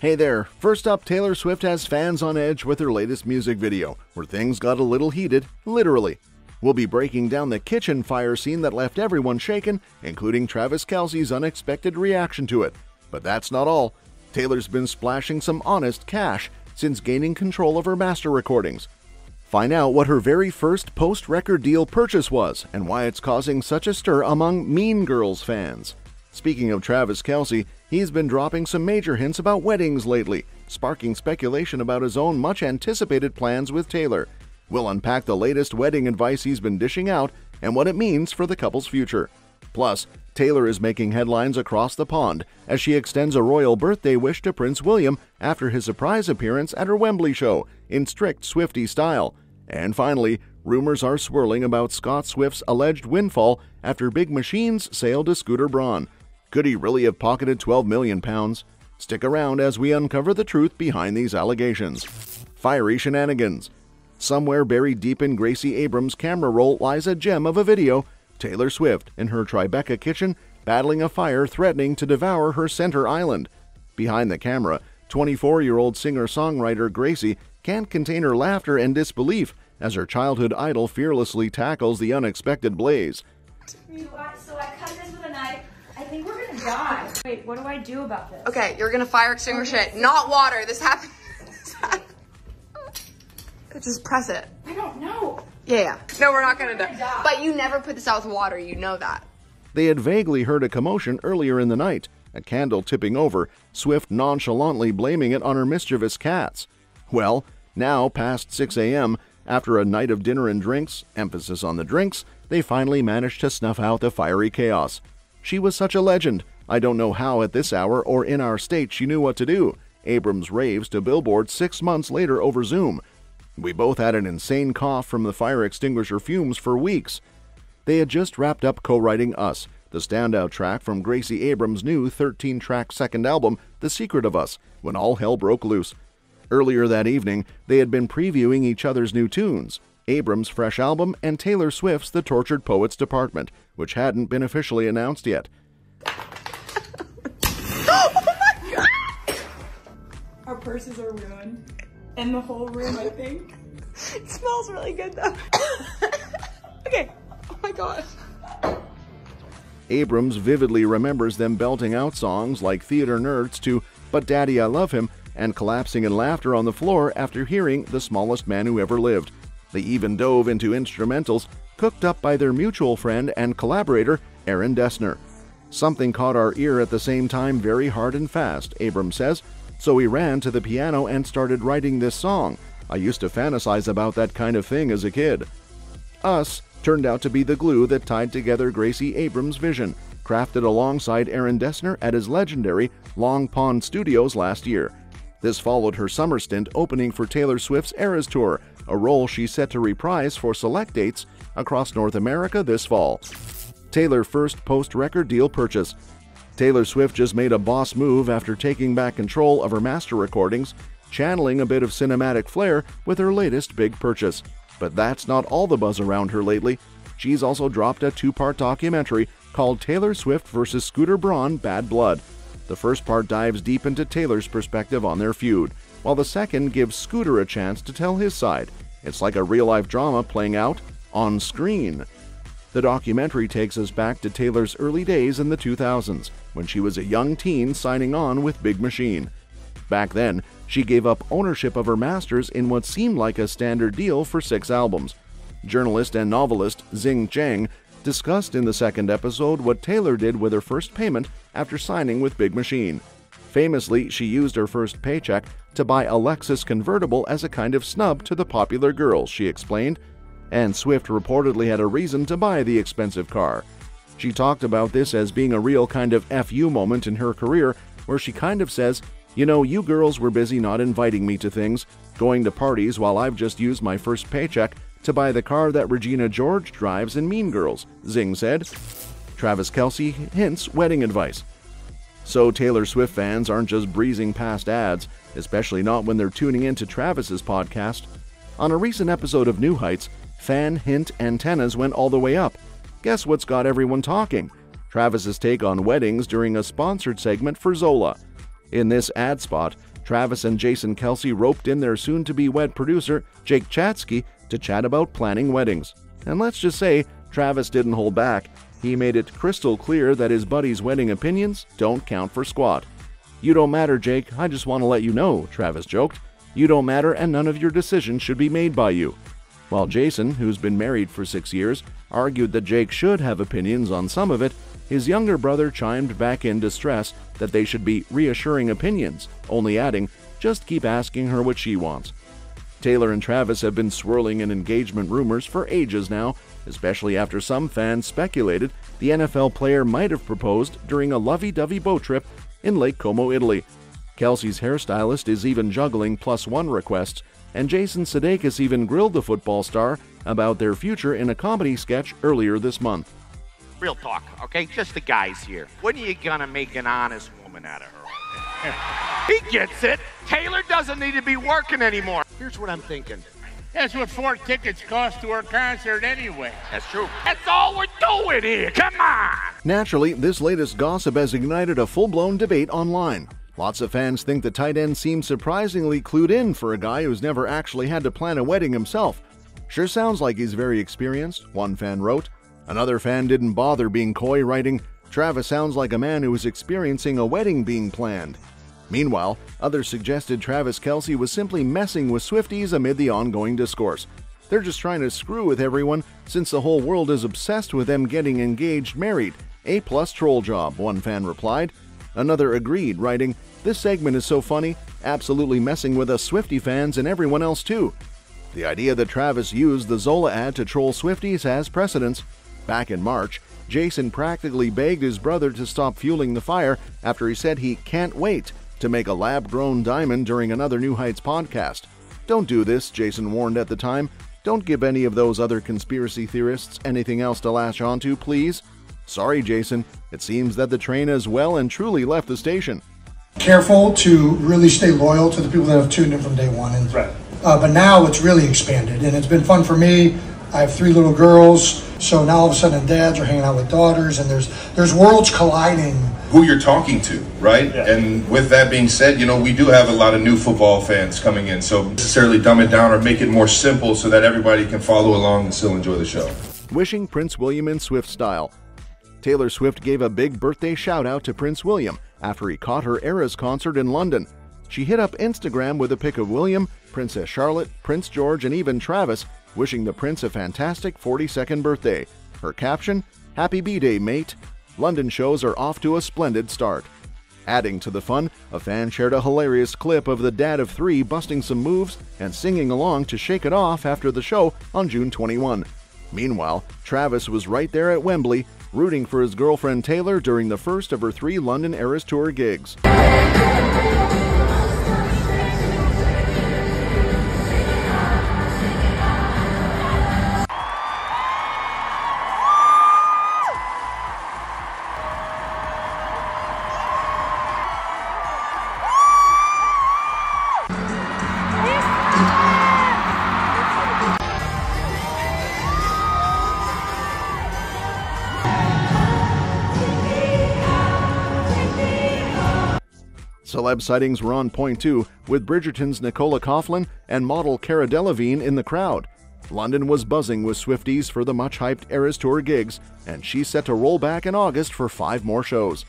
Hey there, first up, Taylor Swift has fans on edge with her latest music video, where things got a little heated, literally. We'll be breaking down the kitchen fire scene that left everyone shaken, including Travis Kelce's unexpected reaction to it. But that's not all. Taylor's been splashing some honest cash since gaining control of her master recordings. Find out what her very first post-record deal purchase was and why it's causing such a stir among Mean Girls fans. Speaking of Travis Kelce, he's been dropping some major hints about weddings lately, sparking speculation about his own much-anticipated plans with Taylor. We'll unpack the latest wedding advice he's been dishing out and what it means for the couple's future. Plus, Taylor is making headlines across the pond as she extends a royal birthday wish to Prince William after his surprise appearance at her Wembley show in strict Swiftie style. And finally, rumors are swirling about Scott Swift's alleged windfall after Big Machine's sale to Scooter Braun. Could he really have pocketed £12 million? Stick around as we uncover the truth behind these allegations. Fiery shenanigans. Somewhere buried deep in Gracie Abrams' camera roll lies a gem of a video. Taylor Swift in her Tribeca kitchen battling a fire threatening to devour her center island. Behind the camera, 24-year-old singer-songwriter Gracie can't contain her laughter and disbelief as her childhood idol fearlessly tackles the unexpected blaze. So I cut this with a knife. I think we're gonna die. Wait, what do I do about this? Okay, you're gonna fire extinguish it, not water. This happened. Just press it. I don't know. Yeah. No, we're not gonna die. But you never put this out with water, you know that. They had vaguely heard a commotion earlier in the night, a candle tipping over, Swift nonchalantly blaming it on her mischievous cats. Well, now past 6 a.m., after a night of dinner and drinks, emphasis on the drinks, they finally managed to snuff out the fiery chaos. She was such a legend. I don't know how at this hour or in our state she knew what to do. Abrams raves to Billboard 6 months later over Zoom. We both had an insane cough from the fire extinguisher fumes for weeks. They had just wrapped up co-writing Us, the standout track from Gracie Abrams' new 13-track second album, The Secret of Us, when all hell broke loose. Earlier that evening, they had been previewing each other's new tunes, Abrams' fresh album and Taylor Swift's The Tortured Poets Department, which hadn't been officially announced yet. Oh my God! Our purses are ruined. And the whole room, I think. It smells really good though. Okay. Oh my gosh. Abrams vividly remembers them belting out songs like Theater Nerds to But Daddy I Love Him and collapsing in laughter on the floor after hearing The Smallest Man Who Ever Lived. They even dove into instrumentals cooked up by their mutual friend and collaborator, Aaron Dessner. Something caught our ear at the same time very hard and fast, Abrams says, so we ran to the piano and started writing this song. I used to fantasize about that kind of thing as a kid. Us turned out to be the glue that tied together Gracie Abrams' vision, crafted alongside Aaron Dessner at his legendary Long Pond Studios last year. This followed her summer stint opening for Taylor Swift's Eras Tour, a role she's set to reprise for select dates across North America this fall. Taylor's first post-record deal purchase. Taylor Swift just made a boss move after taking back control of her master recordings, channeling a bit of cinematic flair with her latest big purchase. But that's not all the buzz around her lately. She's also dropped a 2-part documentary called Taylor Swift vs. Scooter Braun: Bad Blood. The first part dives deep into Taylor's perspective on their feud, while the second gives Scooter a chance to tell his side. It's like a real-life drama playing out on screen. The documentary takes us back to Taylor's early days in the 2000s, when she was a young teen signing on with Big Machine. Back then, she gave up ownership of her masters in what seemed like a standard deal for 6 albums. Journalist and novelist Xing Zhang discussed in the second episode what Taylor did with her first payment after signing with Big Machine. Famously, she used her first paycheck to buy a Lexus convertible as a kind of snub to the popular girls, she explained, and Swift reportedly had a reason to buy the expensive car. She talked about this as being a real kind of FU moment in her career, where she kind of says, "You know, you girls were busy not inviting me to things, going to parties while I've just used my first paycheck to buy the car that Regina George drives in Mean Girls," Xing said. Travis Kelce hints wedding advice. So Taylor Swift fans aren't just breezing past ads, especially not when they're tuning into Travis's podcast. On a recent episode of New Heights, fan hint antennas went all the way up. Guess what's got everyone talking? Travis's take on weddings during a sponsored segment for Zola. In this ad spot, Travis and Jason Kelce roped in their soon-to-be wed producer, Jake Chatsky, to chat about planning weddings. And let's just say, Travis didn't hold back. He made it crystal clear that his buddy's wedding opinions don't count for squat. "You don't matter, Jake. I just want to let you know," Travis joked. "You don't matter, and none of your decisions should be made by you." While Jason, who's been married for 6 years, argued that Jake should have opinions on some of it, his younger brother chimed back in to stress that they should be reassuring opinions, only adding, "Just keep asking her what she wants." Taylor and Travis have been swirling in engagement rumors for ages now, especially after some fans speculated the NFL player might have proposed during a lovey-dovey boat trip in Lake Como, Italy. Kelce's hairstylist is even juggling +1 requests, and Jason Sudeikis even grilled the football star about their future in a comedy sketch earlier this month. Real talk, okay? Just the guys here. When are you gonna make an honest woman out of her? He gets it. Taylor doesn't need to be working anymore. Here's what I'm thinking. That's what 4 tickets cost to our concert anyway. That's true. That's all we're doing here. Come on! Naturally, this latest gossip has ignited a full-blown debate online. Lots of fans think the tight end seems surprisingly clued in for a guy who's never actually had to plan a wedding himself. "Sure sounds like he's very experienced," one fan wrote. Another fan didn't bother being coy, writing, "Travis sounds like a man who is experiencing a wedding being planned." Meanwhile, others suggested Travis Kelce was simply messing with Swifties amid the ongoing discourse. "They're just trying to screw with everyone since the whole world is obsessed with them getting engaged married. A+ troll job," one fan replied. Another agreed, writing, "This segment is so funny, absolutely messing with us Swiftie fans and everyone else too." The idea that Travis used the Zola ad to troll Swifties has precedence. Back in March, Jason practically begged his brother to stop fueling the fire after he said he can't wait to make a lab-grown diamond during another New Heights podcast. "Don't do this," Jason warned at the time. "Don't give any of those other conspiracy theorists anything else to latch onto, please." Sorry, Jason. It seems that the train has well and truly left the station. Careful to really stay loyal to the people that have tuned in from day one. And, Right. But now it's really expanded, and it's been fun for me. I have 3 little girls, so now all of a sudden dads are hanging out with daughters, and there's worlds colliding. Who you're talking to, right? Yeah. And with that being said, we do have a lot of new football fans coming in, so necessarily dumb it down or make it more simple so that everybody can follow along and still enjoy the show. Wishing Prince William in Swift style. Taylor Swift gave a big birthday shout-out to Prince William after he caught her Eras concert in London. She hit up Instagram with a pic of William, Princess Charlotte, Prince George, and even Travis, wishing the prince a fantastic 42nd birthday. Her caption, "Happy B-Day, mate. London shows are off to a splendid start." Adding to the fun, a fan shared a hilarious clip of the dad of 3 busting some moves and singing along to Shake It Off after the show on June 21. Meanwhile, Travis was right there at Wembley, rooting for his girlfriend Taylor during the first of her 3 London Eras Tour gigs. Celeb sightings were on point too, with Bridgerton's Nicola Coughlan and model Cara Delevingne in the crowd. London was buzzing with Swifties for the much-hyped Eras Tour gigs, and she's set to roll back in August for 5 more shows.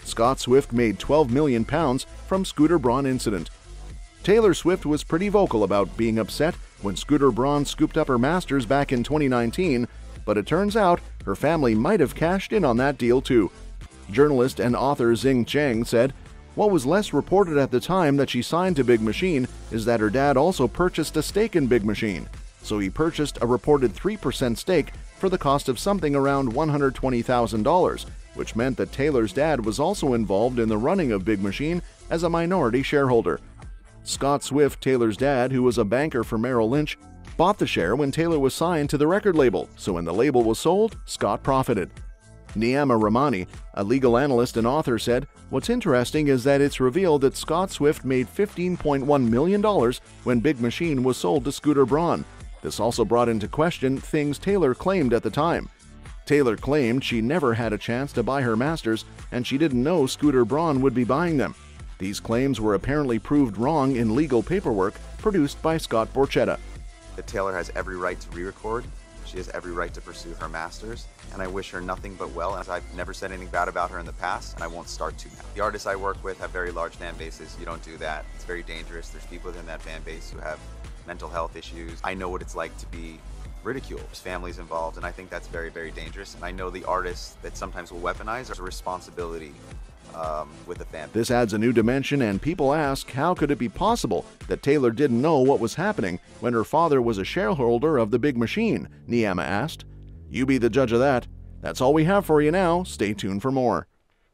Scott Swift made £12 million from Scooter Braun incident. Taylor Swift was pretty vocal about being upset when Scooter Braun scooped up her masters back in 2019, but it turns out her family might have cashed in on that deal too. Journalist and author Xing Cheng said, "What was less reported at the time that she signed to Big Machine is that her dad also purchased a stake in Big Machine. So he purchased a reported 3% stake for the cost of something around $120,000, which meant that Taylor's dad was also involved in the running of Big Machine as a minority shareholder." Scott Swift, Taylor's dad, who was a banker for Merrill Lynch, bought the share when Taylor was signed to the record label, so when the label was sold, Scott profited. Niama Ramani, a legal analyst and author, said, "What's interesting is that it's revealed that Scott Swift made $15.1 million when Big Machine was sold to Scooter Braun. This also brought into question things Taylor claimed at the time. Taylor claimed she never had a chance to buy her masters and she didn't know Scooter Braun would be buying them. These claims were apparently proved wrong in legal paperwork produced by Scott Borchetta. That Taylor has every right to re-record. She has every right to pursue her masters, and I wish her nothing but well, as I've never said anything bad about her in the past, and I won't start to now. The artists I work with have very large fan bases. You don't do that. It's very dangerous. There's people within that fan base who have mental health issues. I know what it's like to be ridiculed. There's families involved, and I think that's very, very dangerous, and I know the artists that sometimes will weaponize are a responsibility with the fan. This adds a new dimension, and people ask, how could it be possible that Taylor didn't know what was happening when her father was a shareholder of the Big Machine? Niama asked. You be the judge of that. That's all we have for you now. Stay tuned for more.